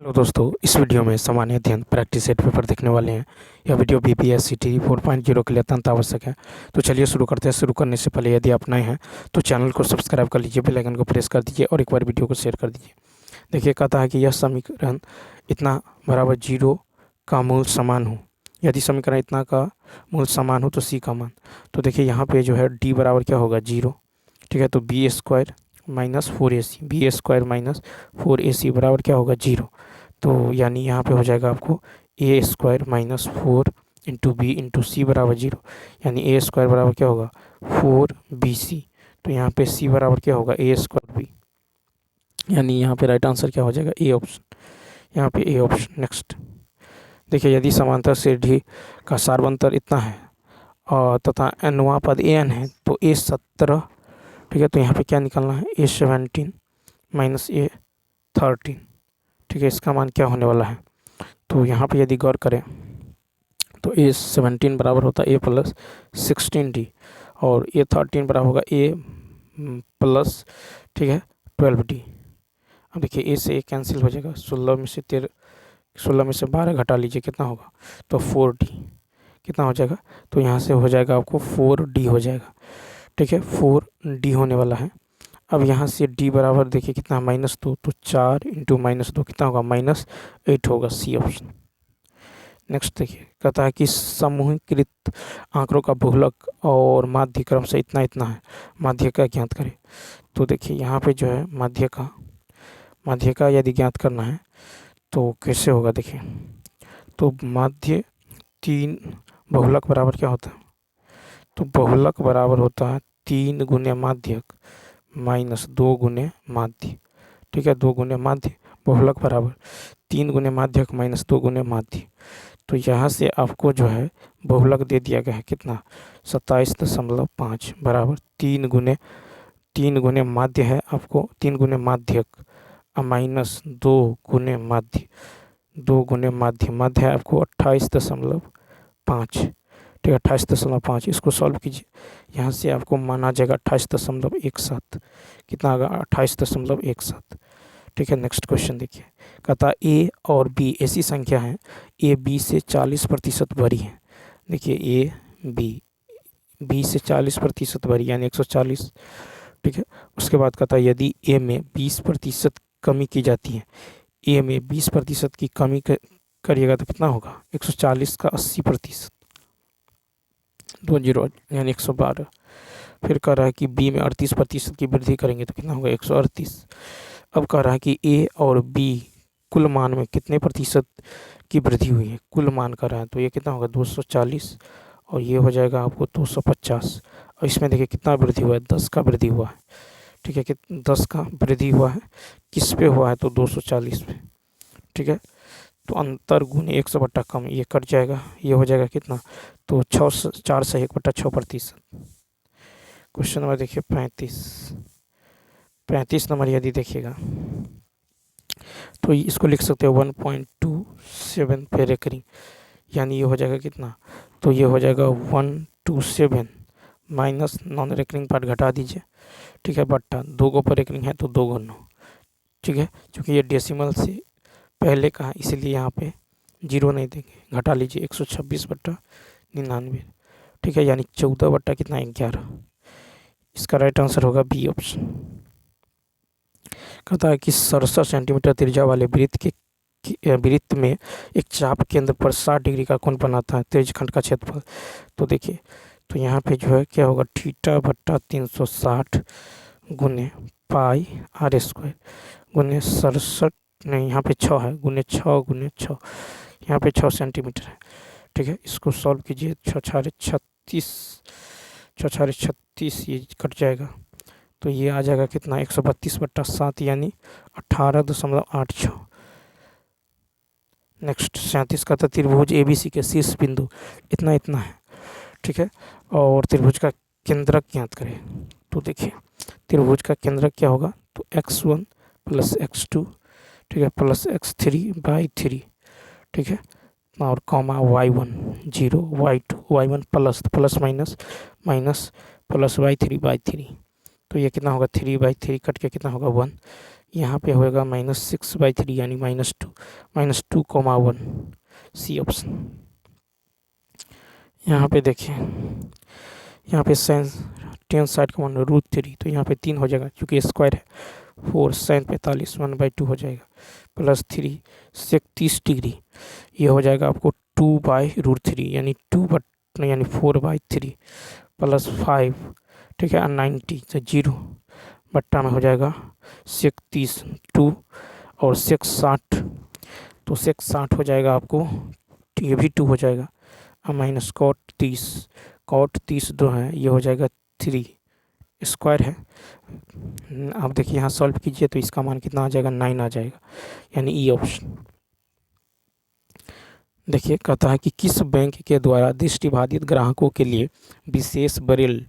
Hello दोस्तों, इस video में सामान्य अध्ययन प्रैक्टिस सेट पेपर देखने वाले हैं। यह वीडियो बीपीएससी 4.0 के लिए अत्यंत आवश्यक है। तो चलिए शुरू करते हैं। शुरू करने से पहले यदि आप नए हैं तो चैनल को सब्सक्राइब कर लीजिए, बेल आइकन को प्रेस कर दीजिए और एक बार वीडियो को शेयर कर दीजिए। देखिए, कहता है कि यह समीकरण इतना बराबर 0 का मूल समान हो। यदि समीकरण इतना का मूल समान हो तो सी का मान। तो देखिए यहाँ पे जो है डी बराबर क्या होगा, 0। ठीक है, तो बी स्क्वायर माइनस 4ac बराबर क्या होगा, 0। तो यानी यहाँ पे हो जाएगा आपको A square minus 4 into B into C बराबर 0। यानी ए स्क्वायर बराबर क्या होगा, 4bc। तो यहाँ पे सी बराबर क्या होगा, ए स्क्वायर बी। यानी यहाँ पे राइट आंसर क्या हो जाएगा, ए ऑप्शन। यहाँ पे ए ऑप्शन। नेक्स्ट देखिए, यदि समांतर से डी का सार्वंतर इतना है और तथा एनवा पद ए एन है तो ए 17। ठीक है, तो यहाँ पे क्या निकालना है, ए 17 माइनस ए 13। ठीक है, इसका मान क्या होने वाला है। तो यहाँ पे यदि गौर करें तो ए 17 बराबर होता है ए प्लस 16d और ए 13 बराबर होगा ए प्लस, ठीक है, 12d। अब देखिए ए से ए कैंसिल हो जाएगा, 16 में से 12 घटा लीजिए, कितना होगा, तो 4d। कितना हो जाएगा, तो यहाँ से हो जाएगा आपको 4d हो जाएगा। ठीक है, 4d होने वाला है। अब यहाँ से d बराबर देखिए कितना, -2। तो 4 इंटू -2 कितना होगा, -8 होगा, सी ऑप्शन। नेक्स्ट देखिए, कहता है कि समूहीकृत आंकड़ों का बहुलक और माध्य क्रम से इतना इतना है, माध्य का ज्ञात करें। तो देखिए यहाँ पे जो है माध्य का यदि ज्ञात करना है तो कैसे होगा, देखिए तो माध्य 3 बहुलक बराबर क्या होता है, तो बहुलक बराबर होता है 3 गुने माध्यक माइनस 2 गुने माध्य। ठीक है, 2 गुने माध्य, बहुलक बराबर 3 गुने माध्यक माइनस 2 गुने माध्य। तो यहाँ से आपको जो है बहुलक दे दिया गया है कितना, 27.5 बराबर 3 गुने माध्य है आपको, 3 गुने माध्यक माइनस 2 गुने माध्य, 2 गुने माध्य, मध्य है आपको 28.5। ठीक है, 28.5। इसको सॉल्व कीजिए, यहाँ से आपको माना जाएगा 28.17। कितना आएगा, 28.17। ठीक है, नेक्स्ट क्वेश्चन देखिए, कहता ए और बी ऐसी संख्या है, ए बी से 40% बड़ी है। देखिए ए बी से 40% बड़ी यानी 140। ठीक है, उसके बाद कहता है यदि ए में 20% कमी की जाती है, ए में 20% की कमी करिएगा तो कितना होगा, 140 का 80%, 2 0 यानी 112। फिर कह रहा है कि बी में 38% की वृद्धि करेंगे तो कितना होगा, 138। अब कह रहा है कि ए और बी कुल मान में कितने प्रतिशत की वृद्धि हुई है, कुल मान कर रहा है, तो ये कितना होगा, 240 और ये हो जाएगा आपको 250। और इसमें देखिए कितना वृद्धि हुआ है, 10 का वृद्धि हुआ है। ठीक है, कि 10 का वृद्धि हुआ है, किस पे हुआ है, तो 240 पे। ठीक है, तो अंतर गुने 100 बट्टा कम, ये कट जाएगा, ये हो जाएगा कितना, तो 4 से 1/6%। क्वेश्चन नंबर देखिए 35 नंबर यदि देखिएगा तो इसको लिख सकते हो 1.27 पे रेकरिंग, यानी ये हो जाएगा कितना, तो ये हो जाएगा 127 माइनस नॉन रेकरिंग पार्ट घटा दीजिए। ठीक है, बट्टा 2 को पर रेकरिंग है तो 2 गुना। ठीक है, क्योंकि ये डेसिमल से पहले का है इसलिए यहाँ पे 0 नहीं देंगे, घटा लीजिए 126/99। ठीक है, यानी 14 बट्टा कितना, 11। इसका राइट आंसर होगा बी ऑप्शन। कहता है कि 67 सेंटीमीटर त्रिज्या वाले वृत्त में एक चाप केंद्र पर 60 डिग्री का कोण बनाता है, त्रिज्यखंड का क्षेत्रफल। तो देखिए, तो यहाँ पे जो है क्या होगा, थीटा बट्टा 360 गुने पाई आर स्क्वायर गुने 67, नहीं यहाँ पे 6 है, गुने 6 गुने 6, यहाँ पे 6 सेंटीमीटर है। ठीक है, इसको सॉल्व कीजिए, 6×36 ये कट जाएगा, तो ये आ जाएगा कितना, 132/7 यानी 18.86। नेक्स्ट 37 का था त्रिभुज ABC के शीर्ष बिंदु इतना इतना है। ठीक है, और त्रिभुज का केंद्रक ज्ञात करें। तो देखिए त्रिभुज का केंद्रक क्या होगा, तो x1 प्लस x2, ठीक है, प्लस x3/3। ठीक है, और comma y1 0 y2 y1 plus minus minus plus y3/3। तो ये कितना होगा 3/3 कट के कितना होगा 1। यहाँ पे होगा -6/3 यानी -2, -2, 1 सी ऑप्शन। यहाँ पे देखिए, यहाँ पे साइन 10 साइड का मान √3, तो यहाँ पे 3 हो जाएगा क्योंकि स्क्वायर है। 4 साइन 45 1/2 हो जाएगा, +3 सेक 30 डिग्री, ये हो जाएगा आपको 2/√3 यानी 4/3 +5, ठीक है, 90 से 0 बट्टा में हो जाएगा सेक 30 2 और सेक 60, तो सेक 60 हो जाएगा आपको, ये भी 2 हो जाएगा, माइनस कॉट 30 2 है, ये हो जाएगा 3 स्क्वायर है। आप देखिए यहाँ सॉल्व कीजिए तो इसका मान कितना आ जाएगा 9 आ जाएगा, यानी ई ऑप्शन। देखिए कहता है कि किस बैंक के द्वारा दृष्टिबाधित ग्राहकों के लिए विशेष ब्रेल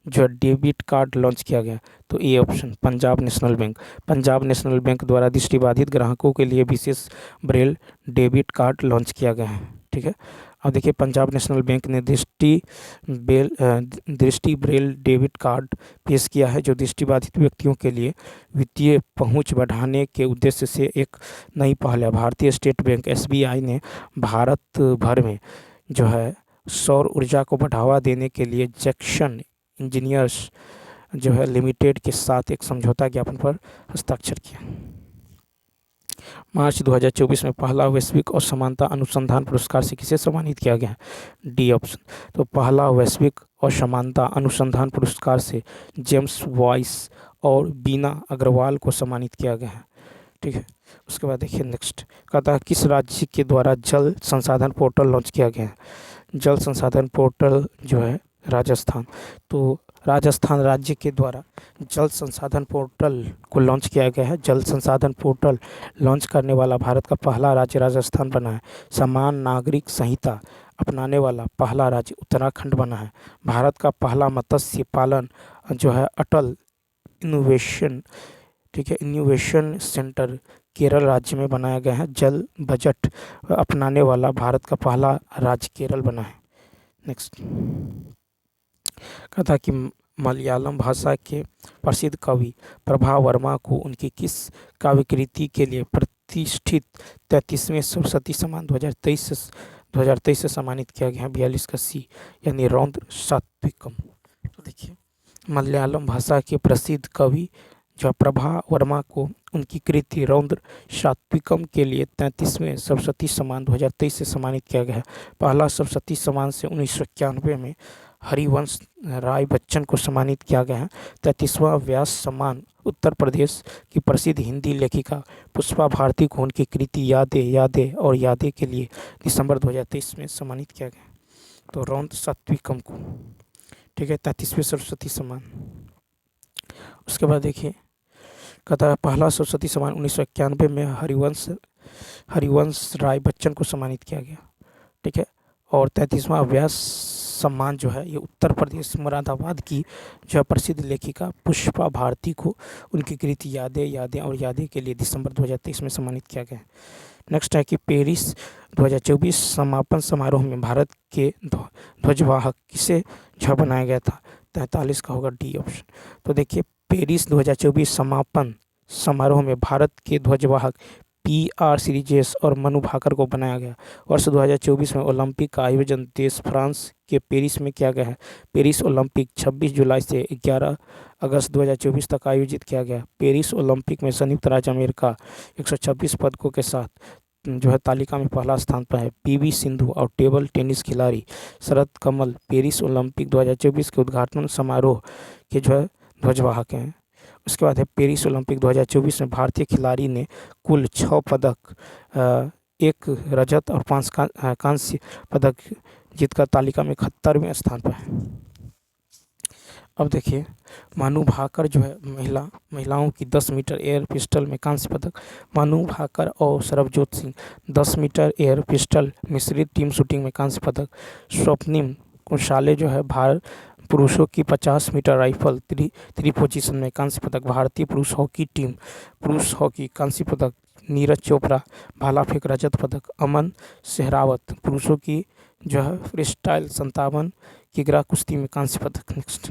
जो डेबिट कार्ड लॉन्च किया गया, तो A option Punjab national bank. Punjab national bank द्वारा दृष्टिबाधित ग्राहकों के लिए विशेष ब्रेल डेबिट कार्ड लॉन्च किया गया है, ठीक है। अब देखिए पंजाब नेशनल बैंक ने दृष्टि ब्रेल डेबिट कार्ड पेश किया है जो दृष्टिबाधित व्यक्तियों के लिए वित्तीय पहुंच बढ़ाने के उद्देश्य से एक नई पहल है। भारतीय स्टेट बैंक एसबीआई ने भारत भर में जो है सौर ऊर्जा को बढ़ावा देने के लिए जैक्सन इंजीनियर्स जो है लिमिटेड के साथ एक समझौता ज्ञापन पर हस्ताक्षर किया। मार्च 2024 में पहला वैश्विक असमानता अनुसंधान पुरस्कार से किसे सम्मानित किया गया है, डी ऑप्शन। तो पहला वैश्विक असमानता अनुसंधान पुरस्कार से जेम्स वॉइस और बीना अग्रवाल को सम्मानित किया गया है, ठीक है। उसके बाद देखिए नेक्स्ट कहता है किस राज्य के द्वारा जल संसाधन पोर्टल लॉन्च किया गया है। जल संसाधन पोर्टल जो है राजस्थान, तो राजस्थान राज्य के द्वारा जल संसाधन पोर्टल को लॉन्च किया गया है। जल संसाधन पोर्टल लॉन्च करने वाला भारत का पहला राज्य राजस्थान बना है। समान नागरिक संहिता अपनाने वाला पहला राज्य उत्तराखंड बना है। भारत का पहला मत्स्य पालन जो है अटल इनोवेशन, ठीक है, इनोवेशन सेंटर केरल राज्य में बनाया गया है। जल बजट अपनाने वाला भारत का पहला राज्य केरल बना है। नेक्स्ट कहता कि मलयालम भाषा के प्रसिद्ध कवि प्रभा वर्मा को उनकी किस काव्यकृति के लिए प्रतिष्ठित 33वें सरस्वती सम्मान 2023 से सम्मानित किया गया है, 42 का सी, यानी रौद्र सात्विकम। तो देखिए मलयालम भाषा के प्रसिद्ध कवि जो प्रभा वर्मा को उनकी कृति रौद्र सात्विकम के लिए 33वें सरस्वती सम्मान 2023 से सम्मानित किया गया है। पहला सरस्वती सम्मान से 1991 में हरिवंश राय बच्चन को सम्मानित किया गया है। 33वां व्यास सम्मान उत्तर प्रदेश की प्रसिद्ध हिंदी लेखिका पुष्पा भारती को उनकी कृति यादें के लिए दिसंबर 2023 में सम्मानित किया गया। तो रौद्र सात्विकम को, ठीक है, 33वें सरस्वती सम्मान। उसके बाद देखिए कहता है पहला सरस्वती सम्मान 1991 में हरिवंश राय बच्चन को सम्मानित किया गया, ठीक है। और 33वां व्यास सम्मान जो है ये उत्तर प्रदेश मुरादाबाद की जो प्रसिद्ध लेखिका पुष्पा भारती को उनकी कृति यादें के लिए दिसंबर 2023 में सम्मानित किया गया। नेक्स्ट है कि पेरिस 2024 समापन समारोह में भारत के ध्वजवाहक किसे जो बनाया गया था, 43 का होगा डी ऑप्शन। तो देखिए पेरिस 2024 समापन समारोह में भारत के ध्वजवाहक PR सीरीजेस और मनु भाकर को बनाया गया। वर्ष 2024 में ओलंपिक का आयोजन देश फ्रांस के पेरिस में किया गया है। पेरिस ओलंपिक 26 जुलाई से 11 अगस्त 2024 तक आयोजित किया गया। पेरिस ओलंपिक में संयुक्त राज्य अमेरिका 126 पदकों के साथ जो है तालिका में पहला स्थान पर है। PV सिंधु और टेबल टेनिस खिलाड़ी शरद कमल पेरिस ओलंपिक 2024 के उद्घाटन समारोह के जो है ध्वजवाहक हैं। उसके बाद है पेरिस ओलंपिक 2024 में भारतीय खिलाड़ी ने कुल 6 पदक, 1 रजत और 5 कांस्य पदक जीतकर तालिका में 71वें स्थान पर है। अब देखिए मनु भाकर जो है महिलाओं की 10 मीटर एयर पिस्टल में कांस्य पदक। मनु भाकर और Sarabjot Singh 10 metre air pistol मिश्रित टीम शूटिंग में कांस्य पदक। स्वप्निम कुशाले जो है पुरुषों की 50 मीटर राइफल थ्री पोजीशन में कांस्य पदक। भारतीय पुरुष हॉकी टीम पुरुष हॉकी कांस्य पदक। नीरज चोपड़ा भाला फेंक रजत पदक। अमन सहरावत पुरुषों की जो है फ्रीस्टाइल 57 किग्रा कुश्ती में कांस्य पदक। नेक्स्ट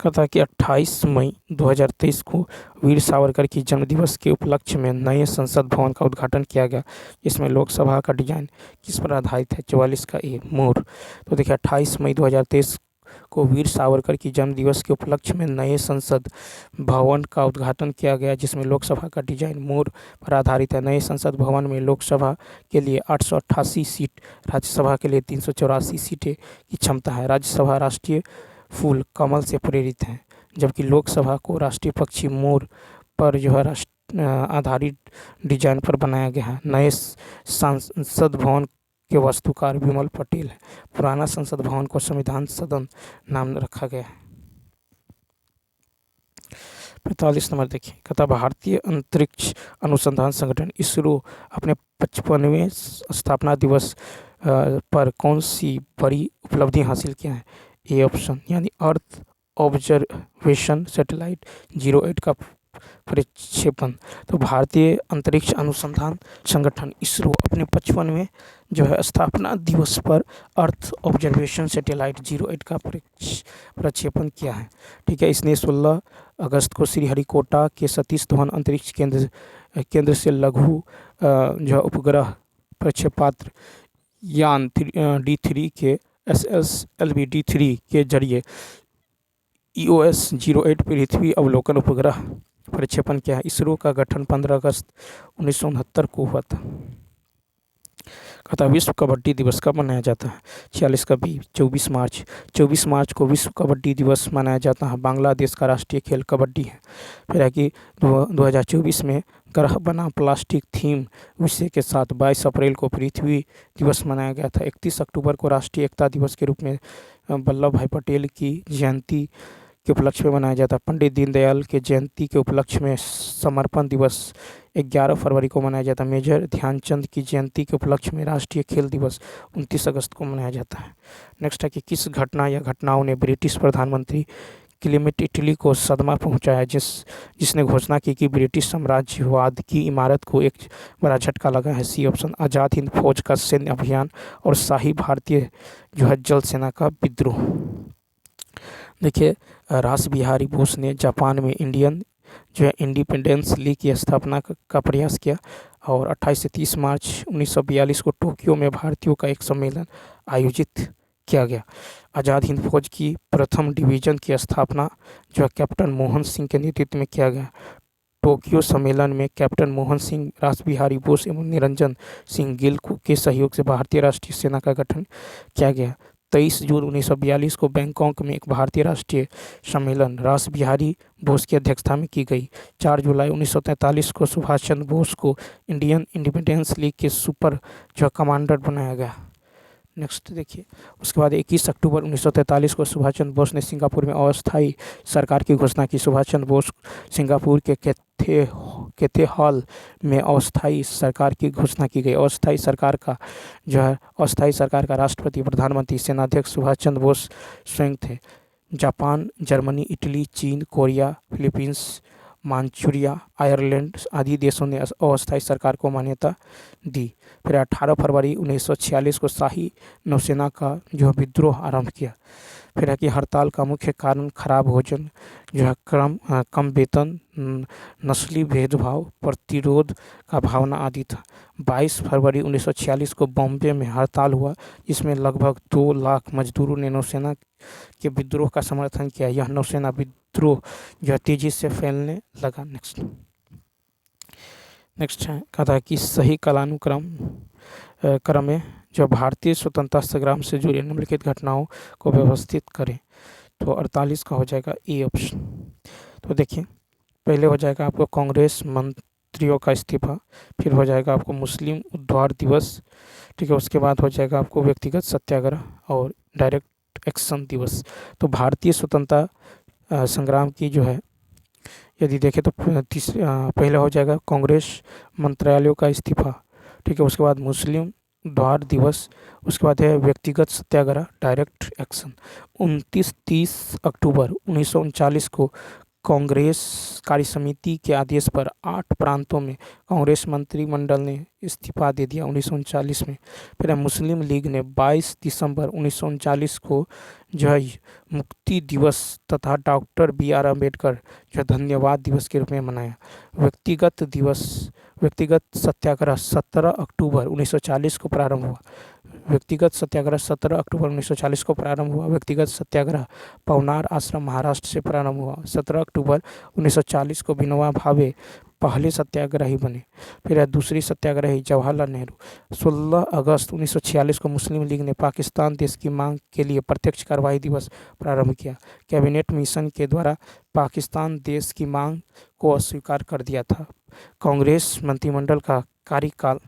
कहता है कि 28 मई 2023 को वीर सावरकर की जन्मदिवस के उपलक्ष्य में नए संसद भवन का उद्घाटन किया गया, जिसमें लोकसभा का डिजाइन किस पर आधारित है? 44 का ए, मोर। तो देखिए 28 मई 2023 को वीर सावरकर की जन्मदिवस के उपलक्ष्य में नए संसद भवन का उद्घाटन किया गया, जिसमें लोकसभा का डिजाइन मोर पर आधारित है। नए संसद भवन में लोकसभा के लिए 888 सीट, राज्यसभा के लिए 384 सीटें की क्षमता है। राज्यसभा राष्ट्रीय फूल कमल से प्रेरित हैं, जबकि लोकसभा को राष्ट्रीय पक्षी मोर पर जो है आधारित डिजाइन पर बनाया गया है। नए संसद भवन के वास्तुकार विमल पटेल है। पुराना संसद भवन को संविधान सदन नाम रखा गया है। 45 नंबर देखिए, कहता भारतीय अंतरिक्ष अनुसंधान संगठन इसरो अपने 55वें स्थापना दिवस पर कौन सी बड़ी उपलब्धि हासिल किया है? ए ऑप्शन यानी अर्थ ऑब्जर्वेशन सैटेलाइट 08 का प्रक्षेपण। तो भारतीय अंतरिक्ष अनुसंधान संगठन इसरो अपने 55वें जो है स्थापना दिवस पर अर्थ ऑब्जर्वेशन सैटेलाइट 08 का प्रक्षेपण किया है। ठीक है, इसने 16 अगस्त को श्रीहरिकोटा के सतीश धवन अंतरिक्ष केंद्र से लघु जो उपग्रह प्रक्षेपास्त्र यान D3 के SLV D3 के जरिए EOS 08 पृथ्वी अवलोकन उपग्रह प्रक्षेपण किया है। इसरो का गठन 15 अगस्त 1969 को हुआ था। कहता विश्व कबड्डी दिवस कब मनाया जाता है? 46 का बी, 24 मार्च को विश्व कबड्डी दिवस मनाया जाता है। बांग्लादेश का राष्ट्रीय खेल कबड्डी है। फिर है कि 2024 में ग्रह बना प्लास्टिक थीम विषय के साथ 22 अप्रैल को पृथ्वी दिवस मनाया गया था। 31 अक्टूबर को राष्ट्रीय एकता दिवस के रूप में वल्लभ भाई पटेल की जयंती के उपलक्ष्य में मनाया जाता है। पंडित दीनदयाल के जयंती के उपलक्ष्य में समर्पण दिवस 11 फरवरी को मनाया जाता है। मेजर ध्यानचंद की जयंती के उपलक्ष्य में राष्ट्रीय खेल दिवस 29 अगस्त को मनाया जाता है। नेक्स्ट है कि किस घटना या घटनाओं ने ब्रिटिश प्रधानमंत्री क्लेमेंट इटली को सदमा पहुंचाया, जिसने घोषणा की कि ब्रिटिश साम्राज्यवाद की इमारत को एक बड़ा झटका लगा है? सी ऑप्शन आज़ाद हिंद फौज का सैन्य अभियान और शाही भारतीय जो है जल सेना का विद्रोह। देखिए रास बिहारी बोस ने जापान में इंडियन जो है इंडिपेंडेंस लीग की स्थापना का प्रयास किया और 28 से 30 मार्च 1942 को टोक्यो में भारतीयों का एक सम्मेलन आयोजित किया गया। आज़ाद हिंद फौज की प्रथम डिवीज़न की स्थापना जो है कैप्टन मोहन सिंह के नेतृत्व में किया गया। टोक्यो सम्मेलन में कैप्टन मोहन सिंह, रास बिहारी बोस एवं निरंजन सिंह गिल के सहयोग से भारतीय राष्ट्रीय सेना का गठन किया गया। 23 जून 1942 को बैंकॉक में एक भारतीय राष्ट्रीय सम्मेलन रास बिहारी बोस की अध्यक्षता में की गई। 4 जुलाई 1943 को सुभाष चंद्र बोस को इंडियन इंडिपेंडेंस लीग के सुपर जो कमांडर बनाया गया। नेक्स्ट देखिए, उसके बाद 21 अक्टूबर 1943 को सुभाष चंद्र बोस ने सिंगापुर में अस्थायी सरकार की घोषणा की। सुभाष चंद्र बोस सिंगापुर के कैथे हॉल में अस्थायी सरकार की घोषणा की गई। अस्थायी सरकार का राष्ट्रपति, प्रधानमंत्री, सेनाध्यक्ष सुभाष चंद्र बोस स्वयं थे। जापान, जर्मनी, इटली, चीन, कोरिया, फिलीपींस, मांचूरिया, आयरलैंड आदि देशों ने अस्थायी सरकार को मान्यता दी। फिर 18 फरवरी 1946 को शाही नौसेना का जो विद्रोह आरंभ किया। फिर है कि हड़ताल का मुख्य कारण खराब भोजन जो है कम वेतन, नस्ली भेदभाव, प्रतिरोध का भावना आदि था। 22 फरवरी 1946 को बॉम्बे में हड़ताल हुआ, जिसमें लगभग 2 लाख मजदूरों ने नौसेना के विद्रोह का समर्थन किया। यह नौसेना विद्रोह जो तेजी से फैलने लगा। नेक्स्ट है कहा कि सही क्रम में जो भारतीय स्वतंत्रता संग्राम से जुड़ी निम्नलिखित घटनाओं को व्यवस्थित करें। तो 48 का हो जाएगा ए ऑप्शन। तो देखिए पहले हो जाएगा आपको कांग्रेस मंत्रियों का इस्तीफा, फिर हो जाएगा आपको मुस्लिम उद्धार दिवस, ठीक है, उसके बाद हो जाएगा आपको व्यक्तिगत सत्याग्रह और डायरेक्ट एक्शन दिवस। तो भारतीय स्वतंत्रता संग्राम की जो है यदि देखें तो पहले हो जाएगा कांग्रेस मंत्रालयों का इस्तीफा, ठीक है, उसके बाद मुस्लिम उद्धार दिवस, उसके बाद है व्यक्तिगत सत्याग्रह, डायरेक्ट एक्शन। 29-30 अक्टूबर 1939 को कांग्रेस कार्य समिति के आदेश पर 8 प्रांतों में कांग्रेस मंत्रिमंडल ने इस्तीफा दे दिया 1939 में। फिर मुस्लिम लीग ने 22 दिसंबर 1939 को जो है मुक्ति दिवस तथा डॉक्टर BR अम्बेडकर जो धन्यवाद दिवस के रूप में मनाया। व्यक्तिगत सत्याग्रह 17 अक्टूबर 1940 को प्रारंभ हुआ। व्यक्तिगत सत्याग्रह पवनार आश्रम महाराष्ट्र से प्रारंभ हुआ। 17 अक्टूबर 1940 को विनोबा भावे पहले सत्याग्रही बने। फिर दूसरी सत्याग्रही जवाहरलाल नेहरू। 16 अगस्त 1946 को मुस्लिम लीग ने पाकिस्तान देश की मांग के लिए प्रत्यक्ष कार्रवाई दिवस प्रारंभ किया। कैबिनेट मिशन के द्वारा पाकिस्तान देश की मांग को अस्वीकार कर दिया था। कांग्रेस मंत्रिमंडल का कार्यकाल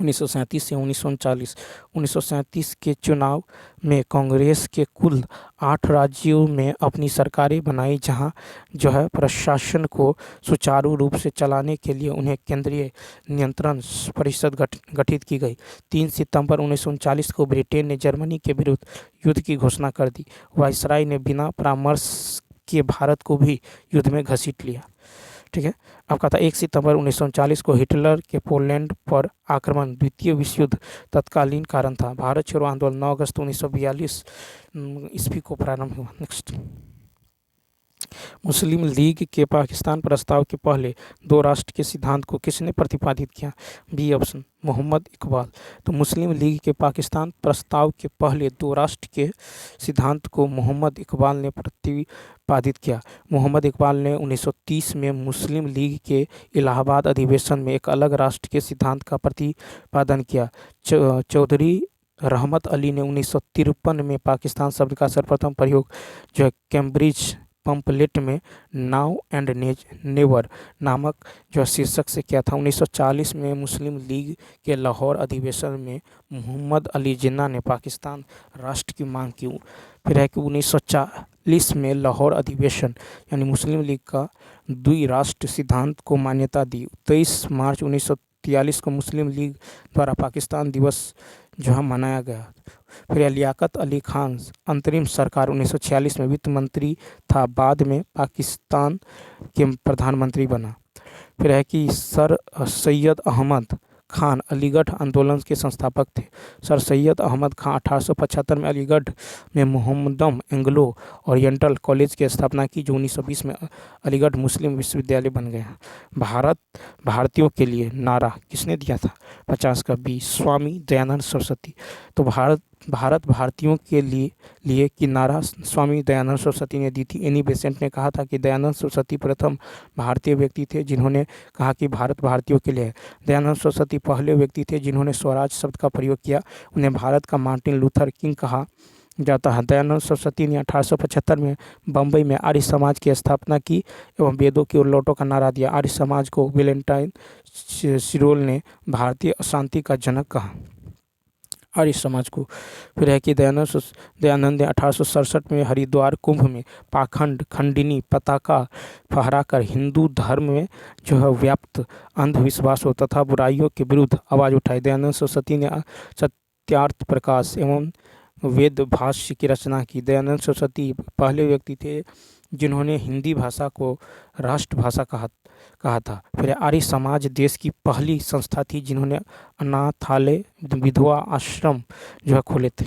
1937 से 1939। 1937 के चुनाव में कांग्रेस के कुल 8 राज्यों में अपनी सरकारें बनाई, जहां जो है प्रशासन को सुचारू रूप से चलाने के लिए उन्हें केंद्रीय नियंत्रण परिषद गठित की गई। 3 सितंबर 1939 को ब्रिटेन ने जर्मनी के विरुद्ध युद्ध की घोषणा कर दी। वायसराय ने बिना परामर्श के भारत को भी युद्ध में घसीट लिया। ठीक है। अब कहता 1 सितंबर 1939 को हिटलर के पोलैंड पर आक्रमण द्वितीय विश्व युद्ध तत्कालीन कारण था। भारत छोड़ो आंदोलन 9 अगस्त 1942 ईस्वी को प्रारंभ हुआ। नेक्स्ट, मुस्लिम लीग के पाकिस्तान प्रस्ताव के पहले 2 राष्ट्र के सिद्धांत को किसने प्रतिपादित किया? B option Mohammad Iqbal. तो मुस्लिम लीग के पाकिस्तान प्रस्ताव के पहले 2 राष्ट्र के सिद्धांत को मोहम्मद इकबाल ने प्रतिपादित किया। मोहम्मद इकबाल ने 1930 में मुस्लिम लीग के इलाहाबाद अधिवेशन में एक अलग राष्ट्र के सिद्धांत का प्रतिपादन किया। चौधरी रहमत अली ने 1953 में पाकिस्तान शब्द का सर्वप्रथम प्रयोग जो है कैम्ब्रिज पंपलेट में नाउ एंड नेवर नामक जो शीर्षक से किया था। 1940 में मुस्लिम लीग के लाहौर अधिवेशन में मोहम्मद अली जिन्ना ने पाकिस्तान राष्ट्र की मांग की। फिर है कि 1940 में लाहौर अधिवेशन यानी मुस्लिम लीग का द्विराष्ट्र सिद्धांत को मान्यता दी। 23 मार्च 1943 को मुस्लिम लीग द्वारा पाकिस्तान दिवस जो है मनाया गया। फिर लियाकत अली खान अंतरिम सरकार 1946 में वित्त मंत्री था, बाद में पाकिस्तान के प्रधानमंत्री बना। फिर है कि सर सैयद अहमद खान अलीगढ़ आंदोलन के संस्थापक थे। सर सैयद अहमद खान 1875 में अलीगढ़ में मोहम्मदम एंग्लो ओरिएंटल कॉलेज की स्थापना की, जो 1920 में अलीगढ़ मुस्लिम विश्वविद्यालय बन गया। भारतीयों के लिए नारा किसने दिया था? 50 का बी स्वामी दयानंद सरस्वती। तो भारत भारतीयों के लिए की नारा स्वामी दयानंद सरस्वती ने दी थी। एनी बेसेंट ने कहा था कि दयानंद सरस्वती प्रथम भारतीय व्यक्ति थे जिन्होंने कहा कि भारत भारतीयों के लिए है। दयानंद सरस्वती पहले व्यक्ति थे जिन्होंने स्वराज शब्द का प्रयोग किया। उन्हें भारत का मार्टिन लूथर किंग कहा जाता है। दयानंद सरस्वती ने 1875 में बम्बई में आर्य समाज की स्थापना की एवं वेदों की ओर लौटो का नारा दिया। आर्य समाज को वैलेंटाइन सिरोल ने भारतीय अशांति का जनक कहा, आर्य समाज को। फिर है कि दयानंद ने 1867 में हरिद्वार कुंभ में पाखंड खंडिनी पताका फहराकर हिंदू धर्म में जो है व्याप्त अंधविश्वासों तथा बुराइयों के विरुद्ध आवाज़ उठाई। दयानंद सरस्वती ने सत्यार्थ प्रकाश एवं वेद भाष्य की रचना की। दयानंद सरस्वती पहले व्यक्ति थे जिन्होंने हिंदी भाषा को राष्ट्रभाषा कहा था। फिर आर्य समाज देश की पहली संस्था थी जिन्होंने अनाथालय विधवा आश्रम जो है खोले थे।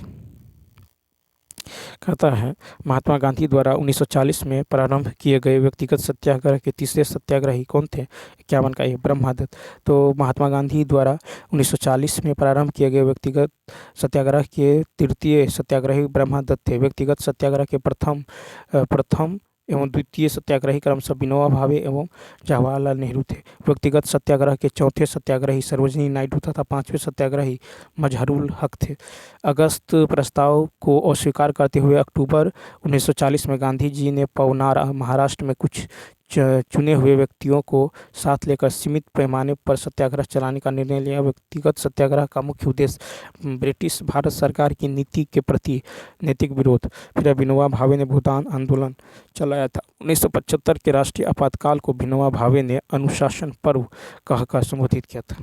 कहता है महात्मा गांधी द्वारा 1940 में प्रारंभ किए गए व्यक्तिगत सत्याग्रह के तीसरे सत्याग्रही कौन थे? 51 का ये ब्रह्मदत्त। तो महात्मा गांधी द्वारा 1940 में प्रारंभ किए गए व्यक्तिगत सत्याग्रह के तृतीय सत्याग्रही ब्रह्मदत्त थे। व्यक्तिगत सत्याग्रह के प्रथम एवं द्वितीय सत्याग्रही क्रमशः विनोबा भावे एवं जवाहरलाल नेहरू थे। व्यक्तिगत सत्याग्रह के चौथे सत्याग्रही सरोजिनी नायडू तथा 5वें सत्याग्रही मजहरुल हक थे। अगस्त प्रस्ताव को अस्वीकार करते हुए अक्टूबर 1940 में गांधी जी ने पवनार महाराष्ट्र में कुछ चुने हुए व्यक्तियों को साथ लेकर सीमित पैमाने पर सत्याग्रह चलाने का निर्णय लिया। व्यक्तिगत सत्याग्रह का मुख्य उद्देश्य ब्रिटिश भारत सरकार की नीति के प्रति नैतिक विरोध। फिर विनोबा भावे ने भूदान आंदोलन चलाया था। 1975 के राष्ट्रीय आपातकाल को विनोबा भावे ने अनुशासन पर्व कहकर संबोधित किया था।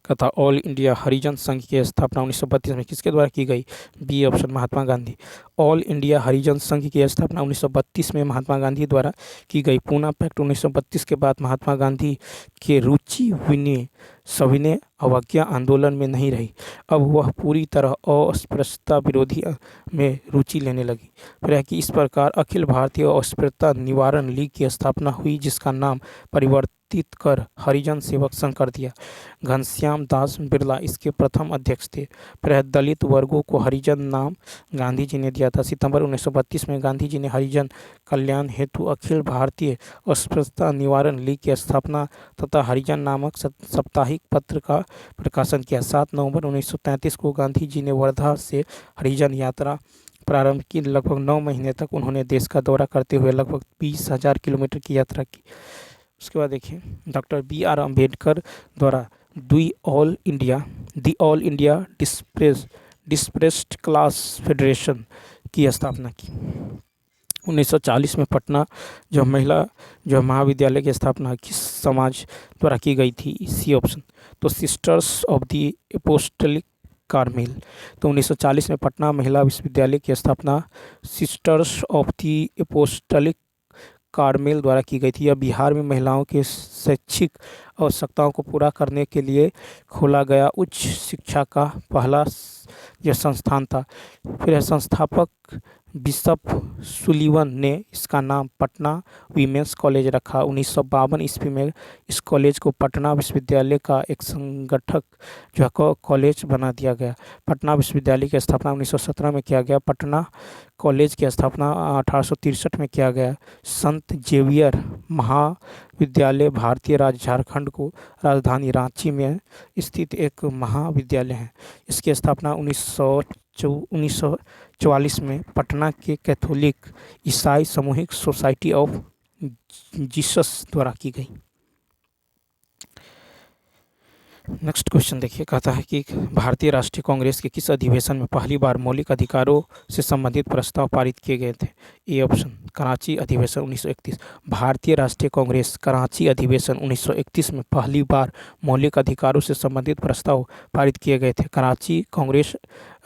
कथा ऑल इंडिया हरिजन संघ की स्थापना 1932 में किसके द्वारा की गई? B option Mahatma Gandhi. All India हरिजन संघ की स्थापना 1932 में महात्मा गांधी द्वारा की गई। पूना पैक्ट 1932 के बाद महात्मा गांधी के रुचि विनय सविनय अवज्ञा आंदोलन में नहीं रही। अब वह पूरी तरह अस्पृश्यता विरोधी में रुचि लेने लगी। फिर है कि इस प्रकार अखिल भारतीय अस्पृश्यता निवारण लीग की स्थापना हुई, जिसका नाम परिवर्तित कर हरिजन सेवक संघ कर दिया। घनश्याम दास बिरला इसके प्रथम अध्यक्ष थे। फिर दलित वर्गों को हरिजन नाम गांधी जी ने दिया था। सितंबर 1932 में गांधी जी ने हरिजन कल्याण हेतु अखिल भारतीय अस्पृश्यता निवारण लीग की स्थापना तथा हरिजन नामक साप्ताहिक पत्र का प्रकाशन किया। 7 नवंबर 1933 को गांधी जी ने वर्धा से हरिजन यात्रा प्रारंभ की। लगभग 9 महीने तक उन्होंने देश का दौरा करते हुए लगभग 20,000 किलोमीटर की यात्रा की। उसके बाद देखिए डॉक्टर BR अम्बेडकर द्वारा the all India depressed class federation की स्थापना की। 1940 में पटना जो महाविद्यालय की स्थापना किस समाज द्वारा की गई थी? C option. तो Sisters of the Apostolic Carmel. तो 1940 में पटना महिला विश्वविद्यालय की स्थापना Sisters of the Apostolic Carmel द्वारा की गई थी। यह बिहार में महिलाओं के शैक्षिक आवश्यकताओं को पूरा करने के लिए खोला गया उच्च शिक्षा का पहला यह संस्थान था। फिर संस्थापक बिशप सुलीवन ने इसका नाम पटना वीमेंस कॉलेज रखा। 1952 ईस्वी में इस कॉलेज को पटना विश्वविद्यालय का एक संगठक जो है कॉलेज बना दिया गया। पटना विश्वविद्यालय की स्थापना 1917 में किया गया। पटना कॉलेज की स्थापना 1863 में किया गया। संत जेवियर महाविद्यालय भारतीय राज्य झारखंड को राजधानी रांची में स्थित एक महाविद्यालय है। इसकी स्थापना 1944 में पटना के कैथोलिक ईसाई सामूहिक सोसाइटी ऑफ जीसस द्वारा की गई। नेक्स्ट क्वेश्चन देखिए, कहता है कि भारतीय राष्ट्रीय कांग्रेस के किस अधिवेशन में पहली बार मौलिक अधिकारों से संबंधित प्रस्ताव पारित किए गए थे? ए ऑप्शन कराची अधिवेशन 1931। भारतीय राष्ट्रीय कांग्रेस कराची अधिवेशन 1931 में पहली बार मौलिक अधिकारों से संबंधित प्रस्ताव पारित किए गए थे। कराची कांग्रेस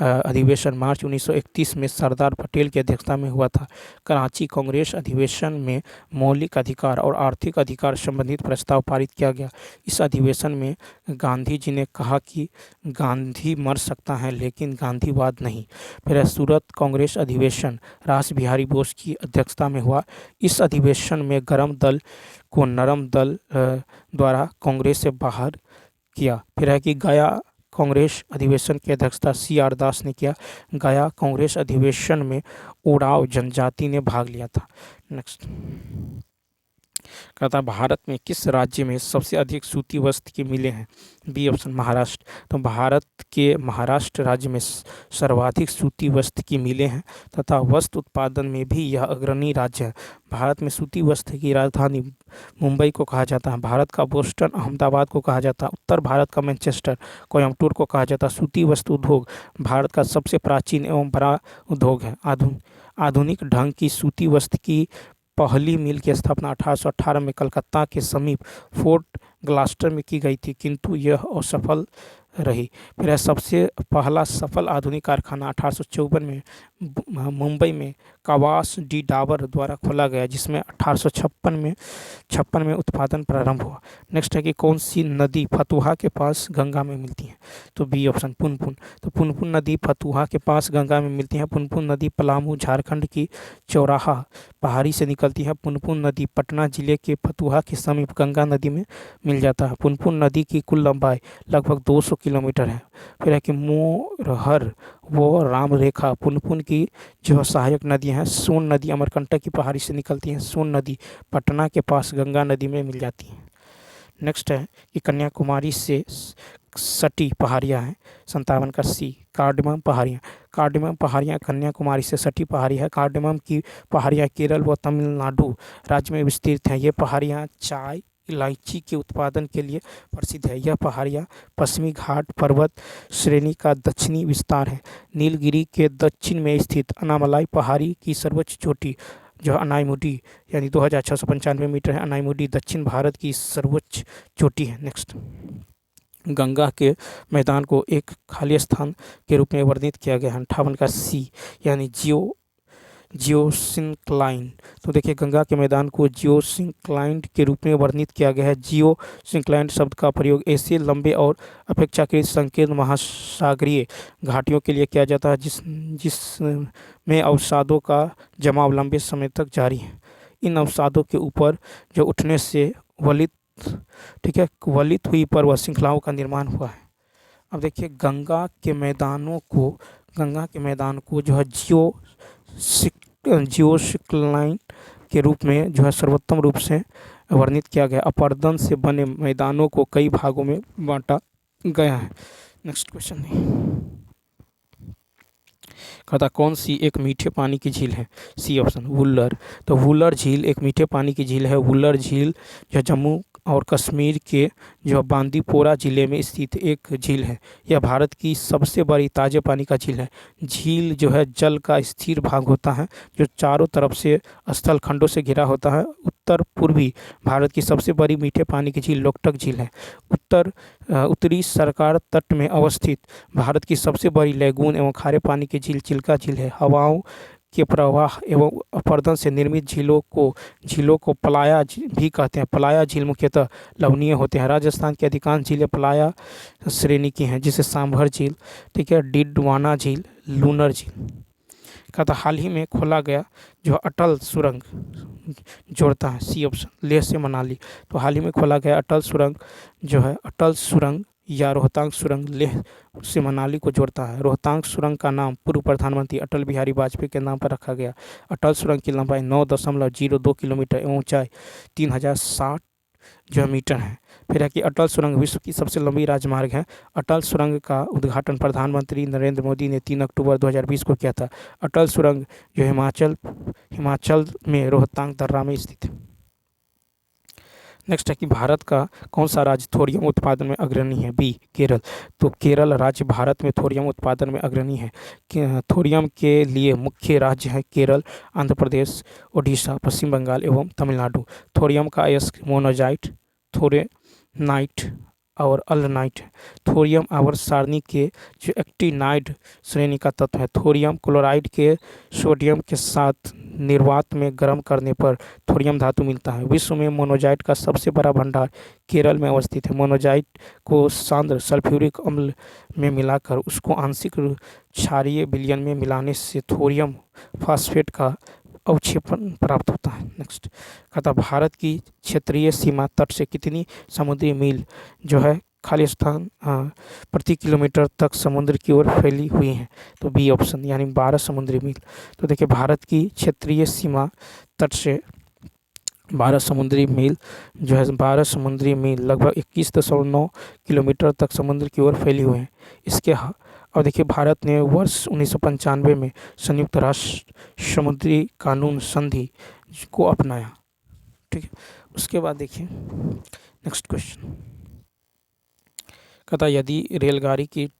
अधिवेशन मार्च 1931 में सरदार पटेल की अध्यक्षता में हुआ था। कराची कांग्रेस अधिवेशन में मौलिक अधिकार और आर्थिक अधिकार संबंधित प्रस्ताव पारित किया गया। इस अधिवेशन में गांधी जी ने कहा कि गांधी मर सकता है लेकिन गांधीवाद नहीं। फिर सूरत कांग्रेस अधिवेशन रास बिहारी बोस की अध्यक्षता में हुआ। इस अधिवेशन में गर्म दल को नरम दल द्वारा कांग्रेस से बाहर किया। फिर है कि गया कांग्रेस अधिवेशन की अध्यक्षता CR दास ने किया। गया कांग्रेस अधिवेशन में उरांव जनजाति ने भाग लिया था। नेक्स्ट कहता भारत में किस राज्य में सबसे अधिक सूती वस्त्र की मिलें हैं? B option Maharashtra. तो भारत के महाराष्ट्र राज्य में सर्वाधिक सूती वस्त्र की मिलें हैं तथा वस्त्र उत्पादन में भी यह अग्रणी राज्य है। भारत में सूती वस्त्र की राजधानी मुंबई को कहा जाता है। भारत का बोस्टन अहमदाबाद को कहा जाता है। उत्तर भारत का मैनचेस्टर कोयम्बटूर को कहा जाता है। सूती वस्त्र उद्योग भारत का सबसे प्राचीन एवं बड़ा उद्योग है। आधुनिक ढंग की सूती वस्त्र की पहली मिल की स्थापना 1818 में कलकत्ता के समीप फोर्ट ग्लास्टर में की गई थी, किंतु यह असफल रही। फिर सबसे पहला सफल आधुनिक कारखाना 1854 में मुंबई में कवास डी डाबर द्वारा खोला गया, जिसमें 1856 में उत्पादन प्रारंभ हुआ। नेक्स्ट है कि कौन सी नदी फतुहा के पास गंगा में मिलती है? तो बी ऑप्शन पुनपुन। तो पुनपुन नदी फतुहा के पास गंगा में मिलती है। पुनपुन नदी पलामू झारखंड की चौराहा पहाड़ी से निकलती है। पुनपुन नदी पटना जिले के फतुहा के समीप गंगा नदी में मिल जाता है। पुनपुन नदी की कुल लंबाई लगभग 200 किलोमीटर है। फिर है कि मोरहर वो राम रेखा पुनपुन की जो सहायक नदियाँ हैं। सोन नदी अमरकंटक की पहाड़ी से निकलती है। सोन नदी पटना के पास गंगा नदी में मिल जाती है। नेक्स्ट है कि कन्याकुमारी से सटी पहाड़ियाँ हैं 57 का सी। कार्डमम पहाड़ियाँ कन्याकुमारी से सटी पहाड़ी है। कार्डमम की पहाड़ियाँ केरल व तमिलनाडु राज्य में विस्तृत हैं। ये पहाड़ियाँ चाय इलायची के उत्पादन के लिए प्रसिद्ध है। यह पहाड़ियाँ पश्चिमी घाट पर्वत श्रेणी का दक्षिणी विस्तार है। नीलगिरी के दक्षिण में स्थित अनामलाई पहाड़ी की सर्वोच्च चोटी जो अनाईमुडी यानी 2695 मीटर है। अनाईमुडी दक्षिण भारत की सर्वोच्च चोटी है। नेक्स्ट गंगा के मैदान को एक खाली स्थान के रूप में वर्णित किया गया है। 58 का सी यानी जियोसिंक्लाइन। तो देखिए गंगा के मैदान को जियोसिंक्लाइन के रूप में वर्णित किया गया है। जियोसिंक्लाइन शब्द का प्रयोग ऐसे लंबे और अपेक्षाकृत संकीर्ण महासागरीय घाटियों के लिए किया जाता है जिसमें अवसादों का जमाव लंबे समय तक जारी है। इन अवसादों के ऊपर जो उठने से वलित ठीक है वलित हुई पर्वत श्रृंखलाओं का निर्माण हुआ है। अब देखिए गंगा के मैदान को जो है जियोसिक्लाइन के रूप में जो है सर्वोत्तम रूप से वर्णित किया गया। अपरदन से बने मैदानों को कई भागों में बांटा गया है। नेक्स्ट क्वेश्चन कहता कौन सी एक मीठे पानी की झील है? C option Wular. तो वुल्लर झील एक मीठे पानी की झील है। वुल्लर झील जो जम्मू और कश्मीर के जो बांदीपोरा ज़िले में स्थित एक झील है। यह भारत की सबसे बड़ी ताज़े पानी का झील है। झील जो है जल का स्थिर भाग होता है जो चारों तरफ से स्थल खंडों से घिरा होता है। उत्तर पूर्वी भारत की सबसे बड़ी मीठे पानी की झील लोकटक झील है। उत्तरी सरकार तट में अवस्थित भारत की सबसे बड़ी लैगून एवं खारे पानी की झील चिल्का झील है। हवाओं के प्रवाह एवं अपरदन से निर्मित झीलों को पलाया भी कहते हैं। पलाया झील मुख्यतः लवणीय होते हैं। राजस्थान की अधिकांश झीलें पलाया श्रेणी की हैं, जिसे सांभर झील, ठीक है, डिडवाना झील, लूनर झील। कहता हाल ही में खोला गया जो अटल सुरंग जोड़ता है। सी ऑप्शन लेह से मनाली। तो हाल ही में खोला गया अटल सुरंग जो है अटल सुरंग या रोहतांग सुरंग लेह से मनाली को जोड़ता है। रोहतांग सुरंग का नाम पूर्व प्रधानमंत्री अटल बिहारी वाजपेयी के नाम पर रखा गया। अटल सुरंग की लंबाई 9.02 किलोमीटर एवं ऊंचाई 3060 जो मीटर है। फिर है कि अटल सुरंग विश्व की सबसे लंबी राजमार्ग है। अटल सुरंग का उद्घाटन प्रधानमंत्री नरेंद्र मोदी ने 3 अक्टूबर 2020 को किया था। अटल सुरंग जो हिमाचल में रोहतांग दर्रा में स्थित है। नेक्स्ट है कि भारत का कौन सा राज्य थोरियम उत्पादन में अग्रणी है? बी केरल। तो केरल राज्य भारत में थोरियम उत्पादन में अग्रणी है। थोरियम के लिए मुख्य राज्य हैं केरल, आंध्र प्रदेश, ओडिशा, पश्चिम बंगाल एवं तमिलनाडु। थोरियम का अयस्क मोनोजाइट, थोरेनाइट और अल्नाइट है। थोरियम आवर्त सारणी के जो एक्टिनाइड श्रेणी का तत्व है। थोरियम क्लोराइड के सोडियम के साथ निर्वात में गर्म करने पर थोरियम धातु मिलता है। विश्व में मोनोजाइट का सबसे बड़ा भंडार केरल में अवस्थित है। मोनोजाइट को सांद्र सल्फ्यूरिक अम्ल में मिलाकर उसको आंशिक क्षारीय विलयन में मिलाने से थोरियम फास्फेट का अवक्षेपण प्राप्त होता है। नेक्स्ट कहता भारत की क्षेत्रीय सीमा तट से कितनी समुद्री मील जो है खाली स्थान प्रति किलोमीटर तक समुद्र की ओर फैली हुई है? तो बी ऑप्शन यानी 12 समुद्री मील। तो देखिए भारत की क्षेत्रीय सीमा तट से 12 समुद्री मील जो है 12 समुद्री मील लगभग 21.9 किलोमीटर तक समुद्र की ओर फैली हुई है। इसके और देखिए भारत ने वर्ष 1995 में संयुक्त राष्ट्र समुद्री कानून संधि को अपनाया। ठीक है, उसके बाद देखिए नेक्स्ट क्वेश्चन कहता यदि रेलगाड़ी की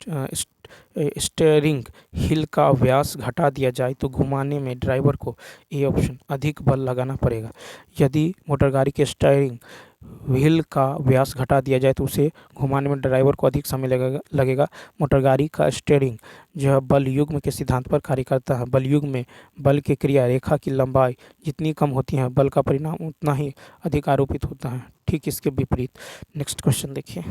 स्टीयरिंग व्हील का व्यास घटा दिया जाए तो घुमाने में ड्राइवर को ए ऑप्शन अधिक बल लगाना पड़ेगा। यदि मोटरगाड़ी के स्टीयरिंग व्हील का व्यास घटा दिया जाए तो उसे घुमाने में ड्राइवर को अधिक समय लगेगा। मोटरगाड़ी का स्टीयरिंग जो है बल युग्म के सिद्धांत पर कार्य करता है। बल युग्म में बल की क्रिया रेखा की लंबाई जितनी कम होती है बल का परिणाम उतना ही अधिक आरोपित होता है। ठीक इसके विपरीत। नेक्स्ट क्वेश्चन देखिए।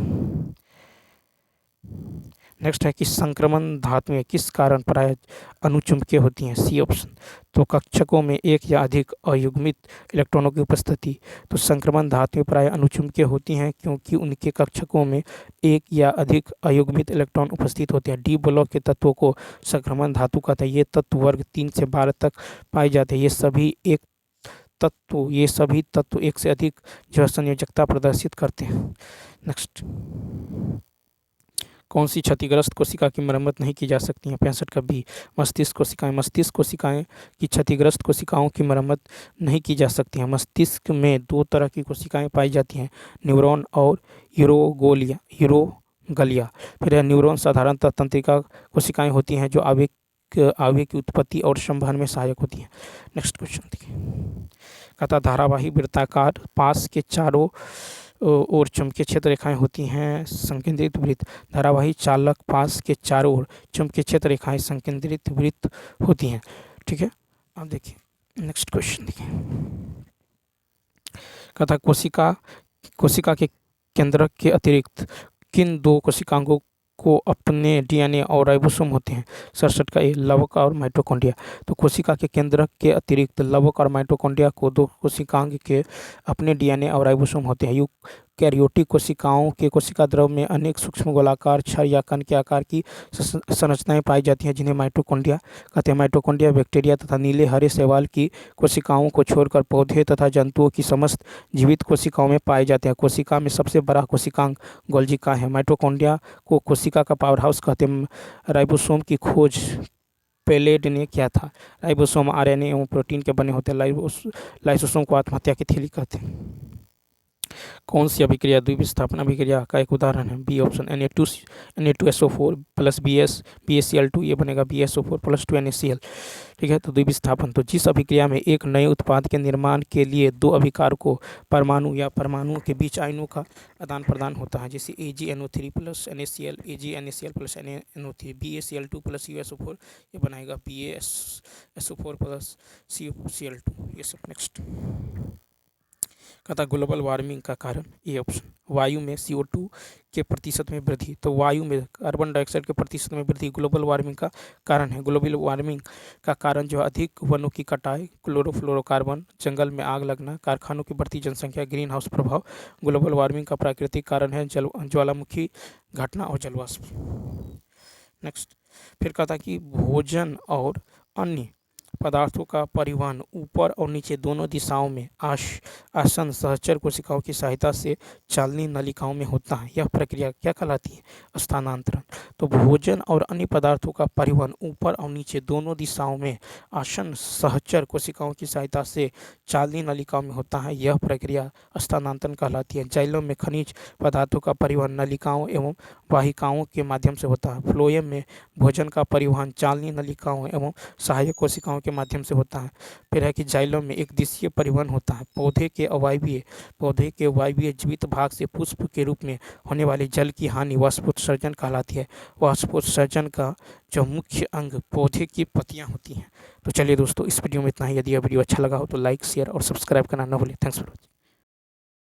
नेक्स्ट है कि संक्रमण धातुएं किस कारण प्राय अनुचुंबकीय होती हैं? C option. तो कक्षकों में एक या अधिक अयुग्मित इलेक्ट्रॉनों की उपस्थिति। तो संक्रमण धातुएं प्राय अनुचुंबकीय होती हैं क्योंकि उनके कक्षकों में एक या अधिक अयुग्मित इलेक्ट्रॉन उपस्थित होते हैं। डी ब्लॉक के तत्वों को संक्रमण धातु कहते हैं। ये तत्व वर्ग 3 से 12 तक पाए जाते हैं। ये सभी तत्व एक से अधिक जो है संयोजकता प्रदर्शित करते हैं। नेक्स्ट कौन सी क्षतिग्रस्त कोशिका की मरम्मत नहीं की जा सकती है? 65 का बी मस्तिष्क कोशिकाएं। मस्तिष्क कोशिकाएं की क्षतिग्रस्त कोशिकाओं की मरम्मत नहीं की जा सकती हैं। मस्तिष्क में 2 तरह की कोशिकाएं पाई जाती हैं, न्यूरॉन और यूरोगलिया। फिर न्यूरॉन साधारणतः तंत्रिका कोशिकाएं होती हैं जो आवेग की उत्पत्ति और संवहन में सहायक होती हैं। नेक्स्ट क्वेश्चन देखिए। कहता धारावाही वृत्ताकार पास के चारों और चुंबकीय क्षेत्र रेखाएं होती हैं संकेंद्रित वृत्त। धारावाही चालक पास के चारों ओर चुंबकीय क्षेत्र रेखाएं संकेंद्रित वृत्त होती हैं। ठीक है, अब देखिए नेक्स्ट क्वेश्चन देखिए। कथा कोशिका के केंद्रक के अतिरिक्त किन दो कोशिकांगों को अपने डीएनए और राइबोसोम होते हैं? 67 का ए लवक और माइटोकॉन्ड्रिया। तो कोशिका के केंद्रक के अतिरिक्त लवक और माइटोकॉन्ड्रिया को दो कोशिकांग के अपने डीएनए और राइबोसोम होते हैं। यूकैरियोटिक कोशिकाओं के कोशिका द्रव में अनेक सूक्ष्म गोलाकार छड़ या कण के आकार की संरचनाएं पाई जाती हैं जिन्हें माइटोकॉन्ड्रिया कहते हैं। माइटोकॉन्ड्रिया बैक्टीरिया तथा नीले हरे शैवाल की कोशिकाओं को छोड़कर पौधे तथा जंतुओं की समस्त जीवित कोशिकाओं में पाए जाते हैं। कोशिका में सबसे बड़ा कोशिकांग गोल्जिका है। माइटोकॉन्ड्रिया को कोशिका का पावर हाउस कहते हैं। राइबोसोम की खोज पेलेड ने किया था। राइबोसोम आरएनए एवं प्रोटीन के बने होते हैं। लाइसोसोम को आत्महत्या की थैली कहते हैं। कौन सी अभिक्रिया द्विविस्थापन अभिक्रिया का एक उदाहरण है? B option Na2SO4 plus BaCl2, ये बनेगा BaSO4 प्लस 2 NaCl। ठीक है, तो द्विविस्थापन तो जिस अभिक्रिया में एक नए उत्पाद के निर्माण के लिए दो अभिकारकों परमाणु या परमाणुओं के बीच आयनों का आदान प्रदान होता है, जैसे AgNO3 plus NaCl, AgNaCl plus NaNO3, BaCl2 plus CuSO4, ये बनाएगा BaSO4 प्लस CuCl2। ये सब नेक्स्ट कहता ग्लोबल वार्मिंग का कारण। ए ऑप्शन वायु में CO2 के प्रतिशत में वृद्धि। तो वायु में कार्बन डाइऑक्साइड के प्रतिशत में वृद्धि ग्लोबल वार्मिंग का कारण है। ग्लोबल वार्मिंग का कारण जो अधिक वनों की कटाई, क्लोरोफ्लोरोकार्बन, जंगल में आग लगना, कारखानों की बढ़ती जनसंख्या, ग्रीन हाउस प्रभाव ग्लोबल वार्मिंग का प्राकृतिक कारण है। ज्वालामुखी घटना और जलवाष्प। नेक्स्ट फिर कहता कि भोजन और अन्य पदार्थों का परिवहन ऊपर और नीचे दोनों दिशाओं में आसन्न सहचर कोशिकाओं की सहायता से चालनी नलिकाओं में होता है। यह प्रक्रिया क्या कहलाती है? स्थानांतरण। तो भोजन और अन्य पदार्थों का परिवहन ऊपर और नीचे दोनों दिशाओं में आसन्न सहचर कोशिकाओं की सहायता से चालनी नलिकाओं में होता है। यह प्रक्रिया स्थानांतरण कहलाती है। जाइलम में खनिज पदार्थों का परिवहन नलिकाओं एवं वाहिकाओं के माध्यम से होता है। फ्लोएम में भोजन का परिवहन चालनी नलिकाओं एवं सहायक कोशिकाओं के माध्यम से होता है। फिर है कि जाइलम में एक दिशीय परिवहन होता है। पौधे के वायवीय जीवित भाग से पुष्प के रूप में होने वाले जल की हानि वाष्पोत्सर्जन कहलाती है। वाष्पोत्सर्जन का जो मुख्य अंग पौधे की पत्तियां होती हैं। तो चलिए दोस्तों, इस वीडियो में इतना ही। यदि यह वीडियो अच्छा लगा हो तो लाइक, शेयर और सब्सक्राइब करना न भूलें। Thanks for watching.